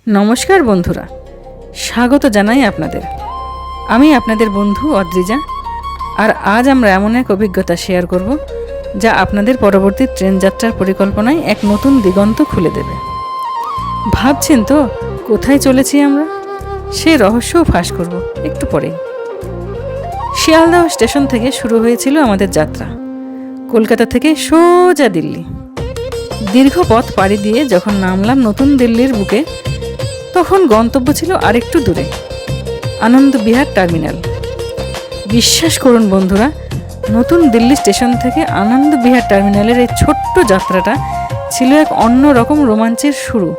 নমস্কার বন্ধুরা, স্বাগত জানাই আপনাদের। আমি আপনাদের বন্ধু অদ্রিজা। আর আজ আমরা এমন এক অভিজ্ঞতা শেয়ার করব যা আপনাদের পরবর্তী ট্রেন যাত্রার পরিকল্পনায় এক নতুন দিগন্ত খুলে দেবে। ভাবছেন তো কোথায় চলেছি আমরা? সে রহস্যও ফাঁস করব একটু পরেই। শিয়ালদহ স্টেশন থেকে শুরু হয়েছিল আমাদের যাত্রা, কলকাতা থেকে সোজা দিল্লি। দীর্ঘ পথ পাড়ি দিয়ে যখন নামলাম নতুন দিল্লির বুকে, তখন গন্তব্য ছিল আরেকটু দূরে, আনন্দ বিহার টার্মিনাল। বিশ্বাস করুন বন্ধুরা, নতুন দিল্লি স্টেশন থেকে আনন্দ বিহার টার্মিনালের এই ছোট্ট যাত্রাটা ছিল এক অন্য রকম রোমাঞ্চের শুরু।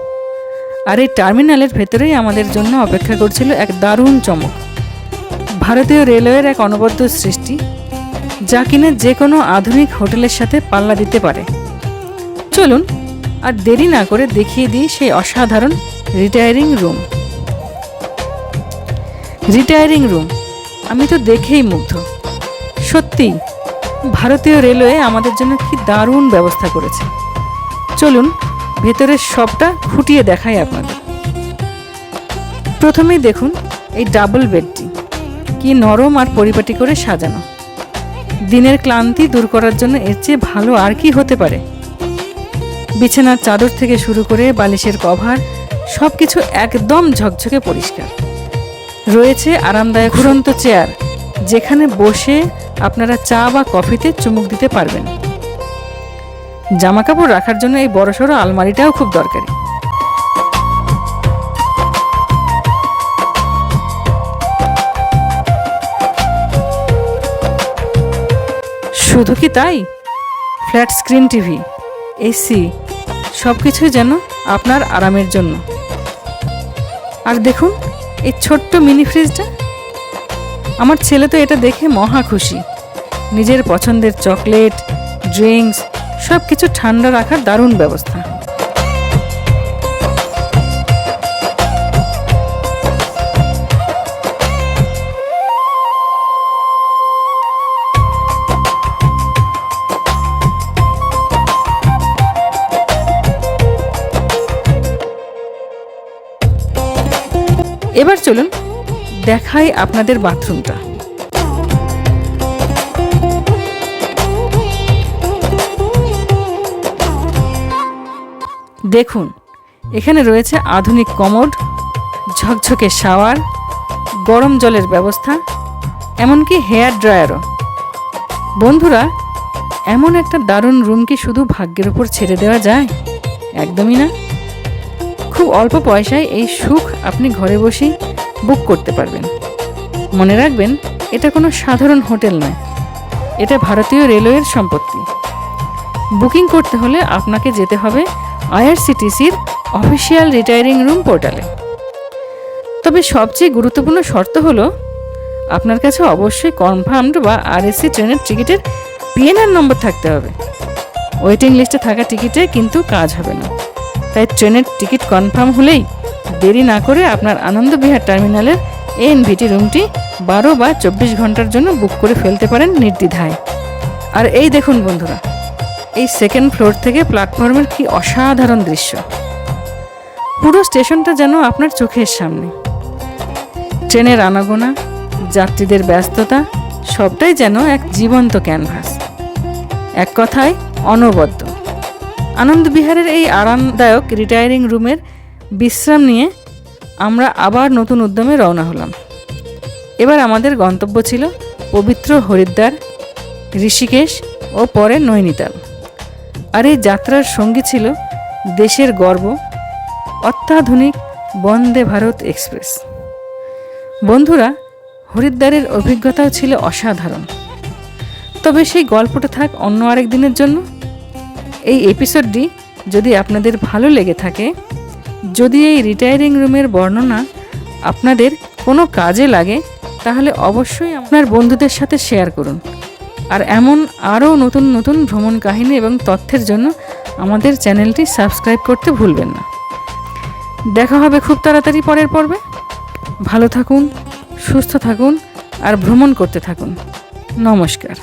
আর এই টার্মিনালের ভেতরেই আমাদের জন্য অপেক্ষা করছিল এক দারুণ চমক, ভারতীয় রেলওয়ের এক অনবদ্য সৃষ্টি, যা কিনা যে কোনো আধুনিক হোটেলের সাথে পাল্লা দিতে পারে। চলুন আর দেরি না করে দেখিয়ে দিই সেই অসাধারণ রিটায়ারিং রুম। রিটায়ারিং রুম আমি তো দেখেই মুগ্ধ। সত্যিই ভারতীয় রেলওয়ে আমাদের জন্য কি দারুণ ব্যবস্থা করেছে। চলুন ভেতরের সবটা খুঁটিয়ে দেখাই আপনাদের। প্রথমেই দেখুন এই ডাবল বেডটি কি নরম আর পরিপাটি করে সাজানো। দিনের ক্লান্তি দূর করার জন্য এর চেয়ে ভালো আর কি হতে পারে। বিছানার চাদর থেকে শুরু করে বালিশের কভার সব কিছু একদম ঝকঝকে পরিষ্কার। রয়েছে আরামদায়ক ঘুরন্ত চেয়ার, যেখানে বসে আপনারা চা বা কফিতে চুমুক দিতে পারবেন। জামাকাপড় রাখার জন্য এই বড়সড় আলমারিটাও খুব দরকারি। শুধু কি তাই, ফ্ল্যাট স্ক্রিন টিভি, এসি সব কিছুই যেন আপনার আরামের জন্য। আর দেখুন এই ছোট্ট মিনি ফ্রিজটা, আমার ছেলে তো এটা দেখে মহা খুশি। নিজের পছন্দের চকলেট, ড্রিঙ্কস সব কিছু ঠান্ডা রাখার দারুণ ব্যবস্থা। এবার চলুন দেখাই আপনাদের বাথরুমটা। দেখুন এখানে রয়েছে আধুনিক কমোড, ঝকঝকে শাওয়ার, গরম জলের ব্যবস্থা, এমনকি হেয়ার ড্রায়ারও। বন্ধুরা, এমন একটা দারুণ রুম কি শুধু ভাগ্যের উপর ছেড়ে দেওয়া যায়? একদমই না। খুব অল্প পয়সায় এই সুখ আপনি ঘরে বসেই বুক করতে পারবেন। মনে রাখবেন, এটা কোনো সাধারণ হোটেল নয়, এটা ভারতীয় রেলওয়ের সম্পত্তি। বুকিং করতে হলে আপনাকে যেতে হবে আইআরসিটিসির অফিসিয়াল রিটায়ারিং রুম পোর্টালে। তবে সবচেয়ে গুরুত্বপূর্ণ শর্ত হলো আপনার কাছে অবশ্যই কনফার্মড বা আরএসসি ট্রেনের টিকিটের পিএনআর নম্বর থাকতে হবে। ওয়েটিং লিস্টে থাকা টিকিটে কিন্তু কাজ হবে না। তাই ট্রেনের টিকিট কনফার্ম হলেই দেরি না করে আপনার আনন্দ বিহার টার্মিনালের এনভিটি রুমটি 12 বা 24 ঘন্টার জন্য বুক করে ফেলতে পারেন নির্দ্বিধায়। আর এই দেখুন বন্ধুরা, এই সেকেন্ড ফ্লোর থেকে প্ল্যাটফর্মের কি অসাধারণ দৃশ্য। পুরো স্টেশনটা যেন আপনার চোখের সামনে। ট্রেনের আনাগোনা, যাত্রীদের ব্যস্ততা সবটাই যেন এক জীবন্ত ক্যানভাস। এক কথায় অনবদ্য। আনন্দ বিহারের এই আরামদায়ক রিটায়ারিং রুমের বিশ্রাম নিয়ে আমরা আবার নতুন উদ্যমে রওনা হলাম। এবার আমাদের গন্তব্য ছিল পবিত্র হরিদ্বার, ঋষিকেশ ও পরে নৈনিতাল। আর এই যাত্রার সঙ্গী ছিল দেশের গর্ব, অত্যাধুনিক বন্দে ভারত এক্সপ্রেস। বন্ধুরা, হরিদ্বারের অভিজ্ঞতাও ছিল অসাধারণ। তবে সেই গল্পটা থাক অন্য আরেক দিনের জন্য। এই এপিসোডটি যদি আপনাদের ভালো লেগে থাকে, যদি এই রিটায়ারিং রুমের বর্ণনা আপনাদের কোনো কাজে লাগে, তাহলে অবশ্যই আপনার বন্ধুদের সাথে শেয়ার করুন। আর এমন আরও নতুন নতুন ভ্রমণ কাহিনী এবং তথ্যের জন্য আমাদের চ্যানেলটি সাবস্ক্রাইব করতে ভুলবেন না। দেখা হবে খুব তাড়াতাড়ি পরের পর্বে। ভালো থাকুন, সুস্থ থাকুন আর ভ্রমণ করতে থাকুন। নমস্কার।